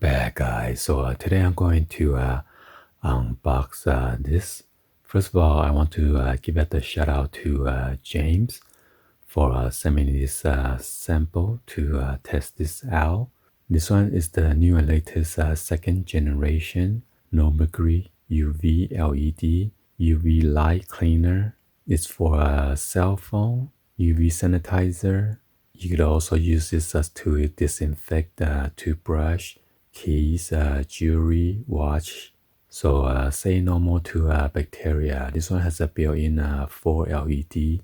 back, guys. So today I'm going to unbox this. First of all, I want to give a shout out to James for sending me this sample to test this out. This one is the new and latest second generation no mercury UV LED UV light cleaner. It's for a cell phone UV sanitizer. You could also use this to disinfect toothbrush, keys, jewelry, watch. So say no more to bacteria. This one has a built-in 4 LED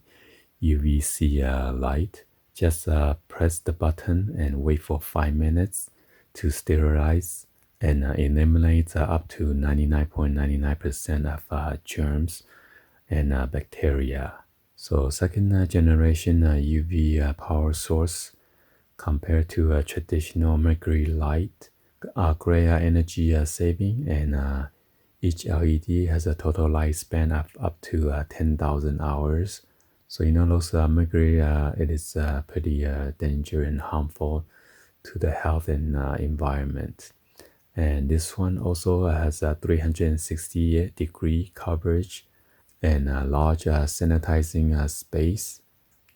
UVC light. Just press the button and wait for 5 minutes to sterilize and eliminate up to 99.99% of germs and bacteria. So second generation UV power source compared to a traditional mercury light, great energy saving, and each LED has a total lifespan of up to 10,000 hours. So those mercury, it is pretty dangerous and harmful to the health and environment. And this one also has a 360-degree coverage and a large sanitizing space.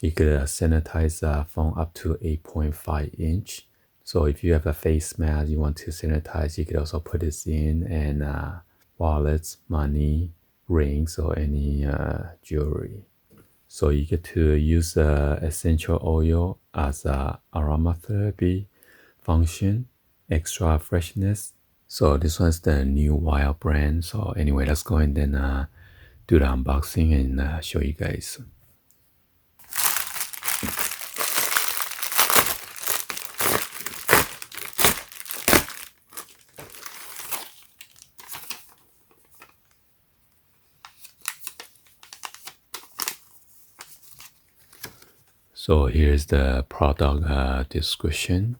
You could sanitize phone up to 8.5 inch. So if you have a face mask you want to sanitize, you could also put this in, and wallets, money, rings, or any jewelry. So you get to use essential oil as a aromatherapy function, extra freshness. So this one's the NeWild brand. So anyway, let's go and then do the unboxing and show you guys. So here's the product description.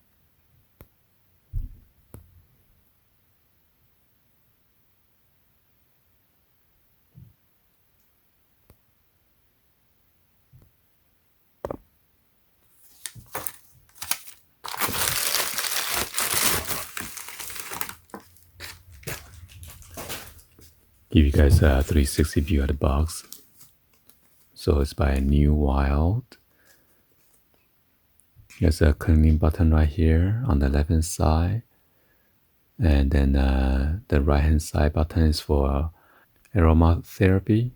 Give you guys a 360 view of the box. So it's by NeWild. There's a cleaning button right here on the left hand side, and then the right hand side button is for aromatherapy,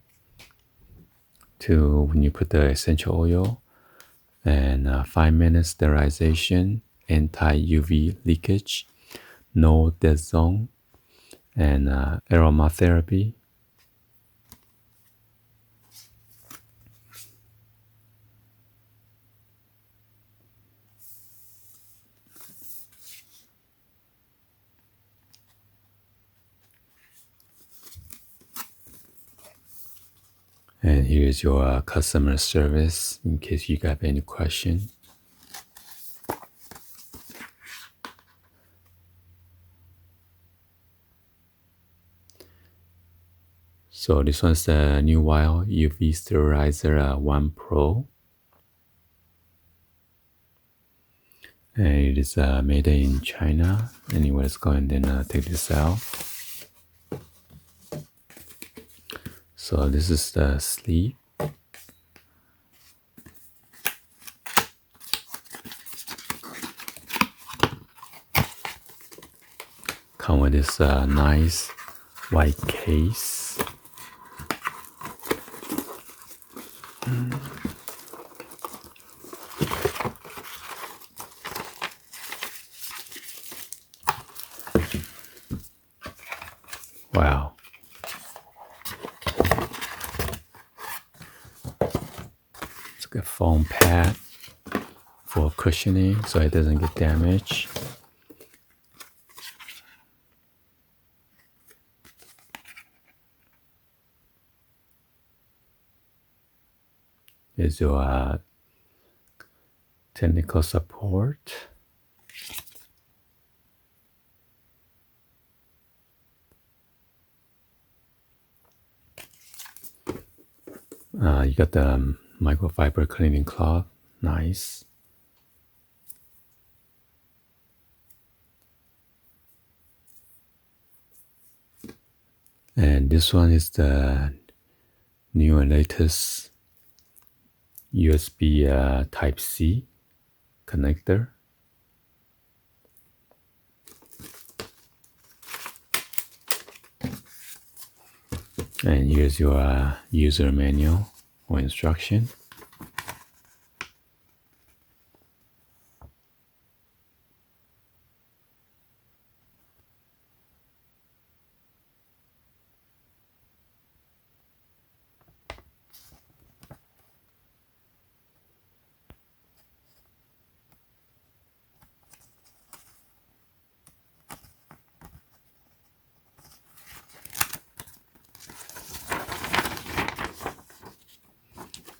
to when you put the essential oil, and 5 minutes sterilization, anti-UV leakage, no dead zone, and aromatherapy. And here's your customer service in case you got any question. So this one's the NeWild UV Sterilizer 1 Pro. And it is made in China. Anyway, let's go and then take this out. So this is the sleeve. Come with this nice white case. Wow. It's like a foam pad for cushioning so it doesn't get damaged. Here's your technical support. You got the microfiber cleaning cloth, nice. And this one is the new and latest USB Type-C connector. And here's your user manual or instruction.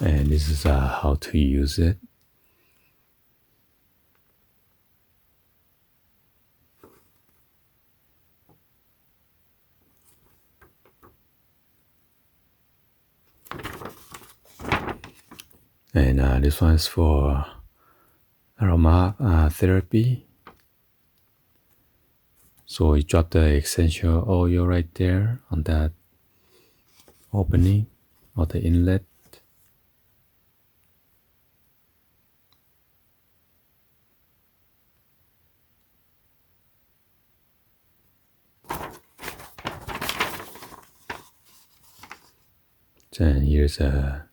And this is how to use it. And this one is for aromatherapy. So you drop the essential oil right there on that opening or the inlet. Then here's a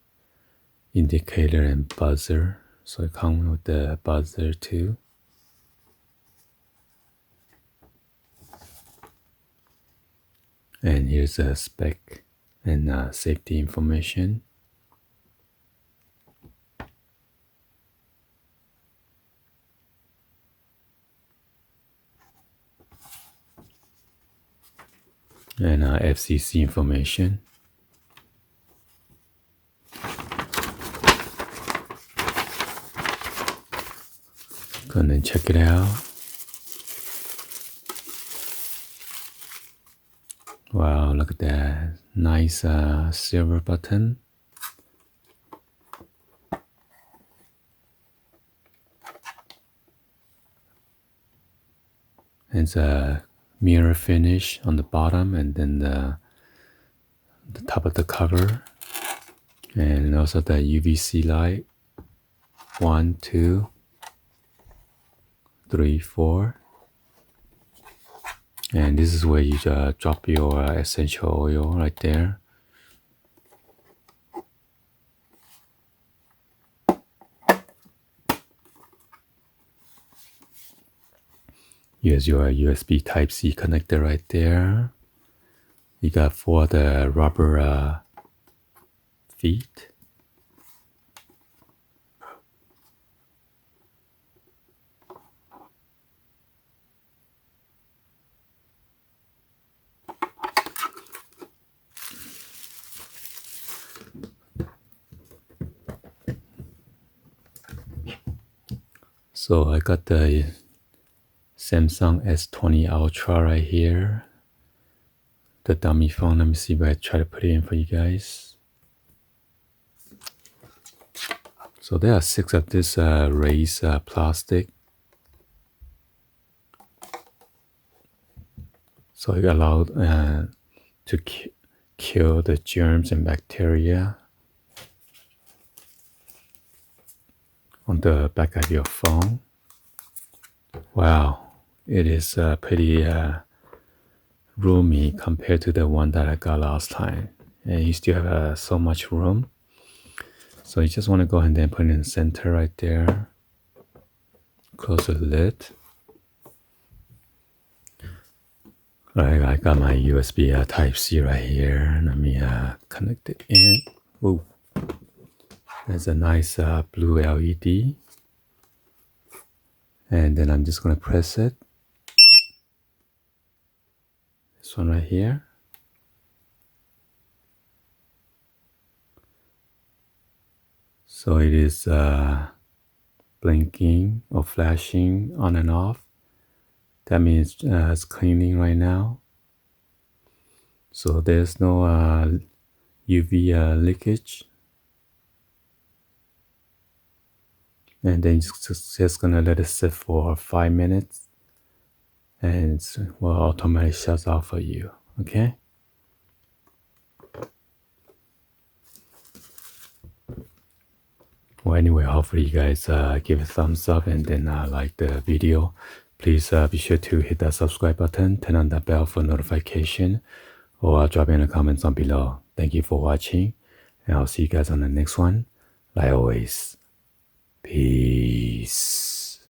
indicator and buzzer. So it comes with the buzzer too. And here's a spec and safety information. And FCC information. Go and check it out. Wow, look at that. Nice silver button. And it's a mirror finish on the bottom and then the top of the cover. And also the UVC light. 1, 2, 3, 4. And this is where you drop your essential oil right there. Here's your USB Type-C connector right there. You got 4 the rubber feet. So I got the Samsung S20 Ultra right here. The dummy phone. Let me see if I try to put it in for you guys. So there are 6 of this raised plastic. So it allowed to kill the germs and bacteria on the back of your phone. Wow, it is pretty roomy compared to the one that I got last time. And you still have so much room. So you just want to go ahead and put it in the center right there. Close the lid. Alright, I got my USB Type-C right here. Let me connect it in. Ooh. There's a nice blue LED. And then I'm just going to press it. This one right here. So it is blinking or flashing on and off. That means it's cleaning right now. So there's no UV leakage. And then just gonna let it sit for 5 minutes. And it will automatically shut off for you. Okay? Well, anyway, hopefully you guys give a thumbs up and then like the video. Please be sure to hit that subscribe button, turn on that bell for notification, or drop in the comments on below. Thank you for watching, and I'll see you guys on the next one. Like always, peace.